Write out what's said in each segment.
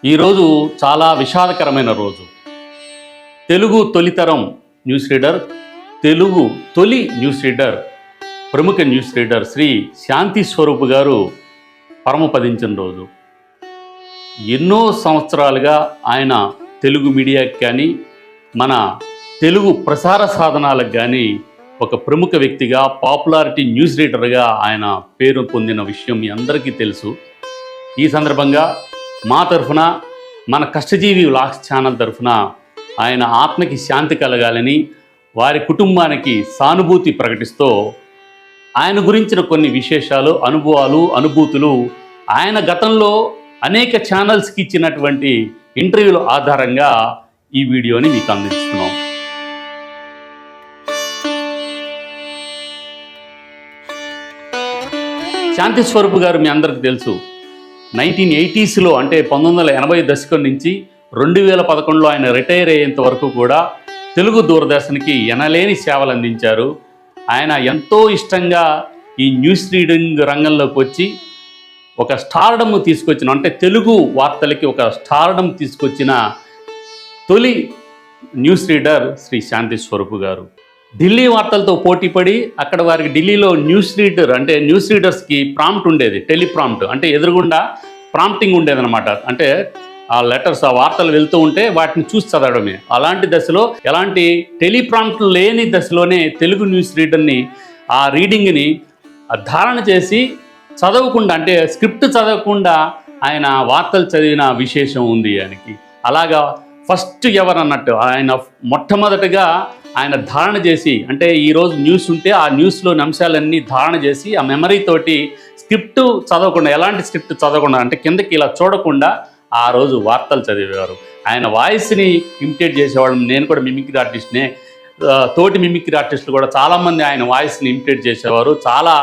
ఈరోజు చాలా విషాదకరమైన రోజు. తెలుగు తొలితరం న్యూస్ రీడర్, తెలుగు తొలి న్యూస్ రీడర్, ప్రముఖ న్యూస్ రీడర్ శ్రీ శాంతి స్వరూప్ గారు పరమపదించిన రోజు. ఎన్నో సంవత్సరాలుగా ఆయన తెలుగు మీడియాకి కానీ మన తెలుగు ప్రసార సాధనాలకు కానీ ఒక ప్రముఖ వ్యక్తిగా, పాపులారిటీ న్యూస్ రీడర్గా ఆయన పేరు పొందిన విషయం మీ అందరికీ తెలుసు. ఈ సందర్భంగా మా తరఫున, మన కష్టజీవి వ్లాగ్స్ ఛానల్ తరఫున ఆయన ఆత్మకి శాంతి కలగాలని, వారి కుటుంబానికి సానుభూతి ప్రకటిస్తూ ఆయన గురించిన కొన్ని విశేషాలు, అనుభవాలు, అనుభూతులు ఆయన గతంలో అనేక ఛానల్స్కి ఇచ్చినటువంటి ఇంటర్వ్యూల ఆధారంగా ఈ వీడియోని మీకు అందిస్తున్నాం. శాంతి స్వరూప్ గారు మీ అందరికీ తెలుసు. 1980స్లో అంటే 1980 దశకం నుంచి 2011లో ఆయన రిటైర్ అయ్యేంత వరకు కూడా తెలుగు దూరదర్శన్కి ఎనలేని సేవలు అందించారు. ఆయన ఎంతో ఇష్టంగా ఈ న్యూస్ రీడింగ్ రంగంలోకి వచ్చి ఒక స్టార్డమ్ తీసుకొచ్చిన, అంటే తెలుగు వార్తలకి ఒక స్టార్డమ్ తీసుకొచ్చిన తొలి న్యూస్ రీడర్ శ్రీ శాంతి స్వరూప్ గారు. ఢిల్లీ వార్తలతో పోటీపడి అక్కడ వారికి ఢిల్లీలో న్యూస్ రీడర్ అంటే న్యూస్ రీడర్స్కి ప్రాంప్ట్ ఉండేది, టెలిప్రాంప్ట్ అంటే ఎదురుగుండా ప్రాంప్టింగ్ ఉండేదన్నమాట. అంటే ఆ లెటర్స్, ఆ వార్తలు వెళ్తూ ఉంటే వాటిని చూసి చదవడమే. అలాంటి దశలో, ఎలాంటి టెలిప్రాంప్ట్ లేని దశలోనే తెలుగు న్యూస్ రీడర్ని, ఆ రీడింగ్ని ధారణ చేసి చదవకుండా, అంటే స్క్రిప్ట్ చదవకుండా ఆయన వార్తలు చదివిన విశేషం ఉంది ఆయనకి. అలాగా ఫస్ట్ ఎవరు అన్నట్టు ఆయన మొట్టమొదటిగా ఆయన ధారణ చేసి, అంటే ఈరోజు న్యూస్ ఉంటే ఆ న్యూస్లోని అంశాలన్నీ ధారణ చేసి ఆ మెమరీతోటి స్క్రిప్ట్ చదవకుండా, ఎలాంటి స్క్రిప్ట్ చదవకుండా, అంటే కిందకి ఇలా చూడకుండా ఆ రోజు వార్తలు చదివేవారు. ఆయన వాయిస్ని ఇమిటేట్ చేసేవాళ్ళం. నేను కూడా మిమిక్రీ ఆర్టిస్ట్నే. తోటి మిమిక్రీ ఆర్టిస్టులు కూడా చాలామంది ఆయన వాయిస్ని ఇమిటేట్ చేసేవారు. చాలా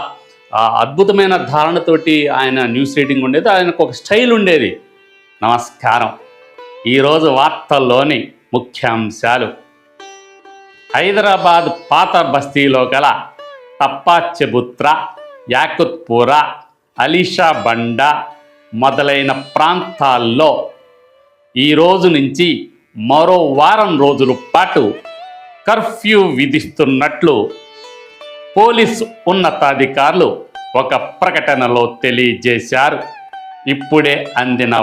అద్భుతమైన ధారణతోటి ఆయన న్యూస్ రీడింగ్ ఉండేది. ఆయనకు ఒక స్టైల్ ఉండేది. నమస్కారం. ఈరోజు వార్తల్లోని ముఖ్యాంశాలు: హైదరాబాద్ పాత బస్తీలో గల టప్పాచెబుత్ర, యాకుత్పుర, అలీషా బండ మొదలైన ప్రాంతాల్లో ఈరోజు నుంచి మరో వారం రోజుల పాటు కర్ఫ్యూ విధిస్తున్నట్లు పోలీసు ఉన్నతాధికారులు ఒక ప్రకటనలో తెలియజేశారు. ఇప్పుడే అందిన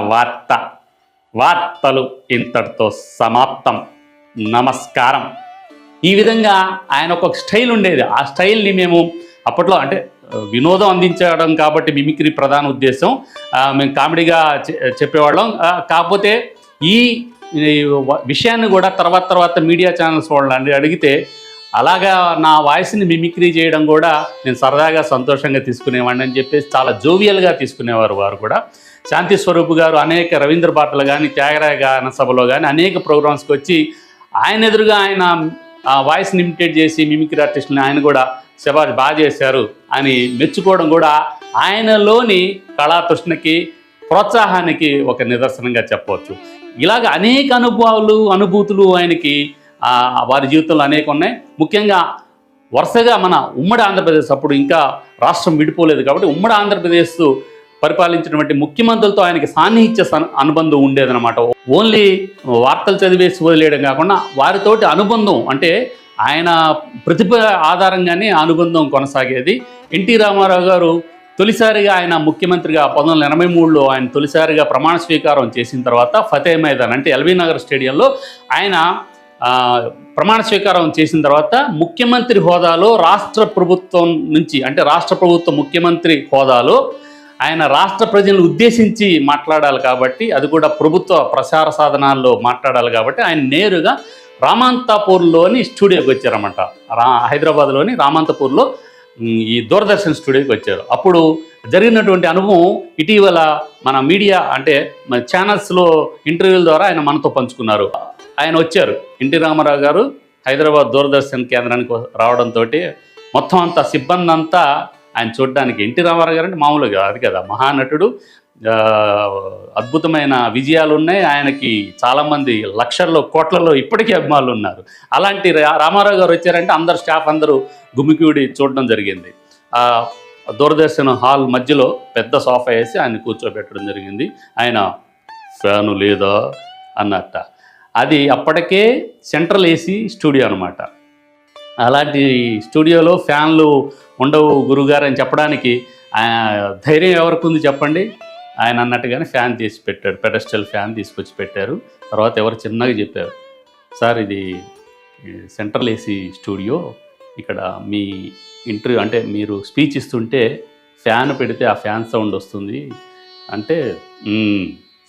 వార్తలు ఇంతటితో సమాప్తం. నమస్కారం. ఈ విధంగా ఆయన ఒక స్టైల్ ఉండేది. ఆ స్టైల్ని మేము అప్పట్లో, అంటే వినోదం అందించడం కాబట్టి మిమిక్రీ ప్రధాన ఉద్దేశం, మేము కామెడీగా చెప్పేవాళ్ళం. కాకపోతే ఈ విషయాన్ని కూడా తర్వాత మీడియా ఛానల్స్ వాళ్ళని అడిగితే, అలాగా నా వాయిస్ని మిమిక్రీ చేయడం కూడా నేను సరదాగా సంతోషంగా తీసుకునేవాడిని అని చెప్పేసి చాలా జోవియల్గా తీసుకునేవారు వారు కూడా. శాంతి స్వరూప్ గారు అనేక రవీంద్ర భారతిలో కానీ, త్యాగరాయ గాన సభలో కానీ అనేక ప్రోగ్రామ్స్కి వచ్చి ఆయన ఎదురుగా ఆయన వాయిస్ని ఇమిటేట్ చేసి మిమిక్రీ ఆర్టిస్టుని ఆయన కూడా శబాష్ బాగా చేశారు అని మెచ్చుకోవడం కూడా ఆయనలోని కళాతృష్ణకి, ప్రోత్సాహానికి ఒక నిదర్శనంగా చెప్పవచ్చు. ఇలాగ అనేక అనుభూతులు ఆయనకి వారి జీవితంలో అనేక ఉన్నాయి. ముఖ్యంగా వరుసగా మన ఉమ్మడి ఆంధ్రప్రదేశ్, అప్పుడు ఇంకా రాష్ట్రం విడిపోలేదు కాబట్టి ఉమ్మడి ఆంధ్రప్రదేశ్ పరిపాలించినటువంటి ముఖ్యమంత్రులతో ఆయనకి సాన్నిహిత్య అనుబంధం ఉండేదన్నమాట. ఓన్లీ వార్తలు చదివేసి వదిలేయడం కాకుండా వారితోటి అనుబంధం, అంటే ఆయన ప్రతిభ ఆధారంగానే అనుబంధం కొనసాగేది. ఎన్టీ రామారావు గారు తొలిసారిగా ఆయన ముఖ్యమంత్రిగా 1983లో ఆయన తొలిసారిగా ప్రమాణ స్వీకారం చేసిన తర్వాత ఫతే మైదాన్ అంటే ఎల్బీ నగర్ స్టేడియంలో ఆయన ప్రమాణ స్వీకారం చేసిన తర్వాత ముఖ్యమంత్రి హోదాలో రాష్ట్ర ప్రభుత్వం నుంచి, అంటే రాష్ట్ర ప్రభుత్వ ముఖ్యమంత్రి హోదాలో ఆయన రాష్ట్ర ప్రజలను ఉద్దేశించి మాట్లాడాలి కాబట్టి, అది కూడా ప్రభుత్వ ప్రసార సాధనాల్లో మాట్లాడాలి కాబట్టి ఆయన నేరుగా రామంతపూర్లోని స్టూడియోకి వచ్చారన్నమాట. హైదరాబాద్లోని రామంతపూర్లో ఈ దూరదర్శన్ స్టూడియోకి వచ్చారు. అప్పుడు జరిగినటువంటి అనుభవం ఇటీవల మన మీడియా, అంటే మన ఛానల్స్లో ఇంటర్వ్యూల ద్వారా ఆయన మనతో పంచుకున్నారు. ఆయన వచ్చారు, ఎన్టీ రామారావు గారు హైదరాబాద్ దూరదర్శన్ కేంద్రానికి రావడంతో మొత్తం అంతా సిబ్బంది అంతా ఆయన చూడడానికి, ఎన్టీ రామారావు గారు అంటే మామూలుగా అది కదా, మహానటుడు, అద్భుతమైన విజయాలు ఉన్నాయి ఆయనకి. చాలామంది లక్షల్లో కోట్లలో ఇప్పటికీ అభిమానులు ఉన్నారు. అలాంటి రామారావు గారు వచ్చారంటే అందరు స్టాఫ్ అందరూ గుమికూడి చూడడం జరిగింది. దూరదర్శన్ హాల్ మధ్యలో పెద్ద సోఫా వేసి ఆయన కూర్చోబెట్టడం జరిగింది. ఆయన ఫ్యాను లేదా అన్నట్ట. అది అప్పటికే సెంట్రల్ ఏసీ స్టూడియో అనమాట. అలాంటి స్టూడియోలో ఫ్యాన్లు ఉండవు గురుగారు అని చెప్పడానికి ధైర్యం ఎవరికి ఉంది చెప్పండి. ఆయన అన్నట్టుగానే ఫ్యాన్ తీసి పెట్టాడు, పెడస్టల్ ఫ్యాన్ తీసుకొచ్చి పెట్టారు. తర్వాత ఎవరు చిన్నగా చెప్పారు, సార్ ఇది సెంట్రల్ ఏసీ స్టూడియో, ఇక్కడ మీ ఇంటర్వ్యూ అంటే మీరు స్పీచ్ ఇస్తుంటే ఫ్యాన్ పెడితే ఆ ఫ్యాన్ సౌండ్ వస్తుంది అంటే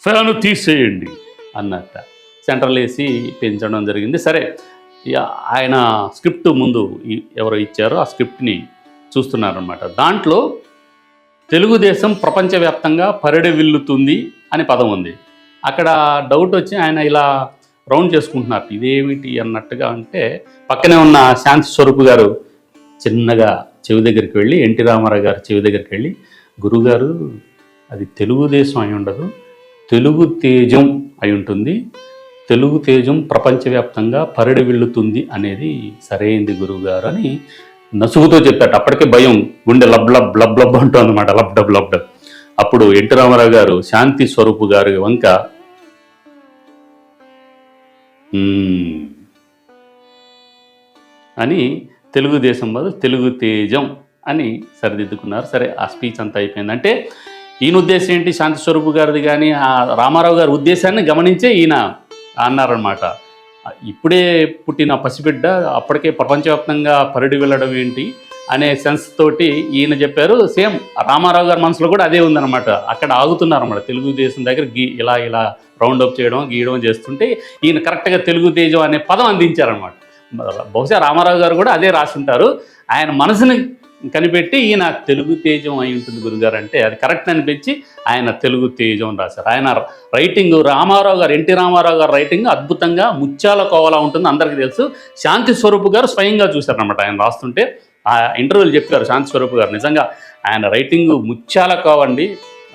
ఫ్యాను తీసేయండి అన్నట్ట సెంట్రల్ ఏసీ పెంచడం జరిగింది. సరే, ఆయన స్క్రిప్ట్ ముందు ఎవరో ఇచ్చారో ఆ స్క్రిప్ట్ని చూస్తున్నారనమాట. దాంట్లో తెలుగుదేశం ప్రపంచవ్యాప్తంగా పరిడవిల్లుతుంది అని పదం ఉంది. అక్కడ డౌట్ వచ్చి ఆయన ఇలా రౌండ్ చేసుకుంటున్నారు, ఇదేమిటి అన్నట్టుగా. అంటే పక్కనే ఉన్న శాంతి స్వరూప్ గారు చిన్నగా చెవి దగ్గరికి వెళ్ళి, ఎన్టీ రామారావు గారు చెవి దగ్గరికి వెళ్ళి, గురుగారు అది తెలుగుదేశం అయి ఉండదు, తెలుగు తేజం అయి ఉంటుంది, తెలుగు తేజం ప్రపంచవ్యాప్తంగా పరిడవిల్లుతుంది అనేది సరైంది గురువుగారు అని నసుగుతో చెప్పారు. అప్పటికే భయం, గుండె లబ్ లబ్ లబ్ లబ్ అంటూ అనమాట, లబ్ డబ్ లబ్ డబ్. అప్పుడు ఎన్టీ రామారావు గారు శాంతి స్వరూప్ గారి వంక అని తెలుగుదేశం బదులు తెలుగు తేజం అని సరిదిద్దుకున్నారు. సరే, ఆ స్పీచ్ అంతా అయిపోయింది. అంటే ఈయన ఉద్దేశం ఏంటి, శాంతి స్వరూప్ గారిది కానీ ఆ రామారావు గారి ఉద్దేశాన్ని గమనించే ఈయన అన్నారనమాట. ఇప్పుడే పుట్టిన పసిబిడ్డ అప్పటికే ప్రపంచవ్యాప్తంగా పరిడి వెళ్ళడం ఏంటి అనే సెన్స్ తోటి ఈయన చెప్పారు. సేమ్ రామారావు గారి మనసులో కూడా అదే ఉందన్నమాట. అక్కడ ఆగుతున్నారన్నమాట, తెలుగుదేశం దగ్గర ఇలా ఇలా రౌండప్ చేయడం గీయడం చేస్తుంటే ఈయన కరెక్ట్గా తెలుగు తేజం అనే పదం అందించారనమాట. బహుశా రామారావు గారు కూడా అదే రాసుంటారు. ఆయన మనసుని కనిపెట్టి ఈయన తెలుగు తేజం అయి ఉంటుంది గురుగారు అంటే అది కరెక్ట్ అనిపించి ఆయన తెలుగు తేజం రాశారు. ఆయన రైటింగ్ రామారావు గారు, ఎన్టీ రామారావు గారు రైటింగ్ అద్భుతంగా ముత్యాల కోవలా ఉంటుంది, అందరికీ తెలుసు. శాంతి స్వరూప్ గారు స్వయంగా చూశారనమాట. ఆయన రాస్తుంటే ఆ ఇంటర్వ్యూలు చెప్పారు శాంతి స్వరూప్ గారు, నిజంగా ఆయన రైటింగ్ ముత్యాల కోవండి,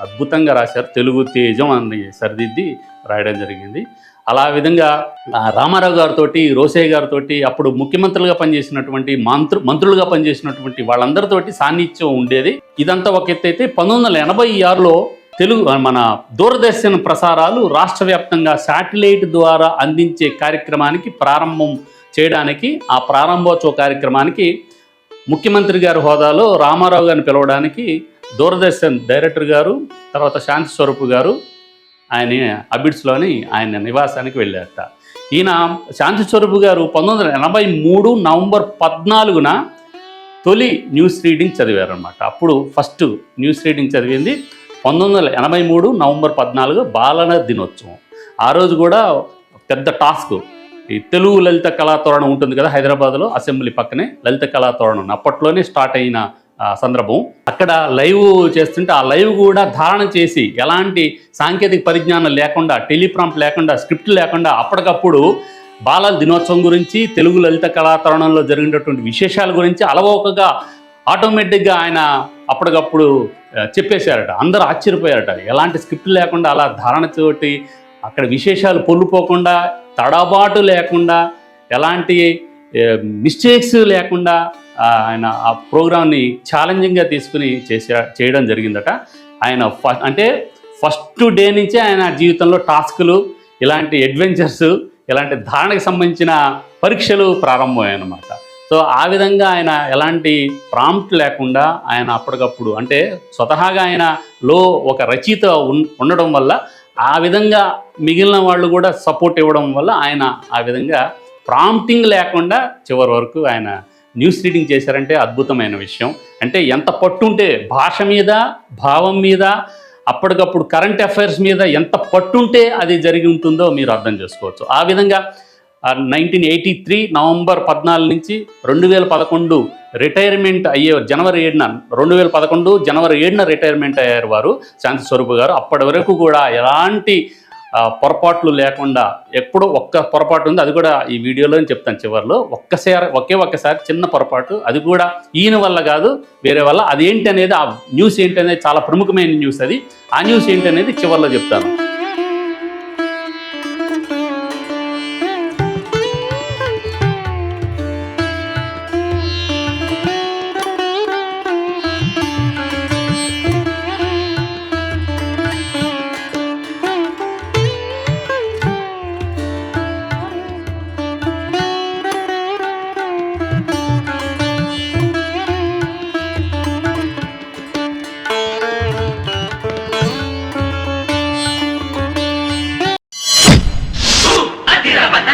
అద్భుతంగా రాశారు, తెలుగు తేజం అని సరిదిద్ది రాయడం జరిగింది. అలా విధంగా రామారావు గారితో, రోసయ్య గారితో, అప్పుడు ముఖ్యమంత్రులుగా పనిచేసినటువంటి మంత్రులుగా పనిచేసినటువంటి వాళ్ళందరితోటి సాన్నిధ్యం ఉండేది. ఇదంతా ఒక ఎత్తు అయితే 1986లో తెలుగు మన దూరదర్శన్ ప్రసారాలు రాష్ట్ర వ్యాప్తంగా శాటిలైట్ ద్వారా అందించే కార్యక్రమానికి ప్రారంభం చేయడానికి, ఆ ప్రారంభోత్సవ కార్యక్రమానికి ముఖ్యమంత్రి గారి హోదాలో రామారావు గారిని పిలవడానికి దూరదర్శన్ డైరెక్టర్ గారు, తర్వాత శాంతి స్వరూప్ గారు ఆయన అబిడ్స్లోని ఆయన నివాసానికి వెళ్ళారట. ఈయన శాంతి స్వరూప్ గారు 1983 నవంబర్ 14న తొలి న్యూస్ రీడింగ్ చదివారనమాట. అప్పుడు ఫస్ట్ న్యూస్ రీడింగ్ చదివింది 1983 నవంబర్ 14 బాలల దినోత్సవం. ఆ రోజు కూడా పెద్ద టాస్క్, ఈ తెలుగు లలిత కళాతోరణం ఉంటుంది కదా హైదరాబాద్లో, అసెంబ్లీ పక్కనే లలిత కళాతోరణం అప్పట్లోనే స్టార్ట్ అయిన సందర్భం. అక్కడ లైవ్ చేస్తుంటే ఆ లైవ్ కూడా ధారణ చేసి ఎలాంటి సాంకేతిక పరిజ్ఞానం లేకుండా, టెలిప్రాంప్ట్ లేకుండా, స్క్రిప్ట్ లేకుండా అప్పటికప్పుడు బాలల దినోత్సవం గురించి, తెలుగు లలిత కళాతరుణంలో జరిగినటువంటి విశేషాల గురించి అలవోకగా ఆటోమేటిక్గా ఆయన అప్పటికప్పుడు చెప్పేశారట. అందరూ ఆశ్చర్యపోయారట, ఎలాంటి స్క్రిప్ట్ లేకుండా అలా ధారణతోటి అక్కడ విశేషాలు పొల్లుపోకుండా, తడబాటు లేకుండా, ఎలాంటి మిస్టేక్స్ లేకుండా ఆయన ఆ ప్రోగ్రామ్ని ఛాలెంజింగ్గా తీసుకుని చేయడం జరిగిందట. ఆయన ఫస్ట్ డే నుంచే ఆయన జీవితంలో టాస్కులు, ఇలాంటి అడ్వెంచర్స్, ఇలాంటి ధారణకు సంబంధించిన పరీక్షలు ప్రారంభమయ్యాయన్నమాట. సో ఆ విధంగా ఆయన ఎలాంటి ప్రాంప్ట్ లేకుండా ఆయన అప్పటికప్పుడు, అంటే స్వతహాగా ఆయనలో ఒక రచయిత ఉండడం వల్ల, ఆ విధంగా మిగిలిన వాళ్ళు కూడా సపోర్ట్ ఇవ్వడం వల్ల ఆయన ఆ విధంగా ప్రాంప్టింగ్ లేకుండా చివరి వరకు ఆయన న్యూస్ రీడింగ్ చేశారంటే అద్భుతమైన విషయం. అంటే ఎంత పట్టుంటే భాష మీద, భావం మీద, అప్పటికప్పుడు కరెంట్ అఫైర్స్ మీద ఎంత పట్టుంటే అది జరిగి ఉంటుందో మీరు అర్థం చేసుకోవచ్చు. ఆ విధంగా 1983 నవంబర్ 14 నుంచి 2011 రిటైర్మెంట్ అయ్యే జనవరి 7న 2011 జనవరి 7న రిటైర్మెంట్ అయ్యారు వారు శాంతి స్వరూప్ గారు. అప్పటి వరకు కూడా ఎలాంటి పొరపాట్లు లేకుండా, ఎప్పుడో ఒక్క పొరపాటు ఉంది, అది కూడా ఈ వీడియోలో చెప్తాను చివరిలో. ఒక్కసారి చిన్న పొరపాటు, అది కూడా ఈయన వల్ల కాదు, వేరే వల్ల. అదేంటి అనేది, ఆ న్యూస్ ఏంటి అనేది చాలా ప్రముఖమైన న్యూస్ అది. ఆ న్యూస్ ఏంటి అనేది చివరిలో చెప్తాను. వీరవన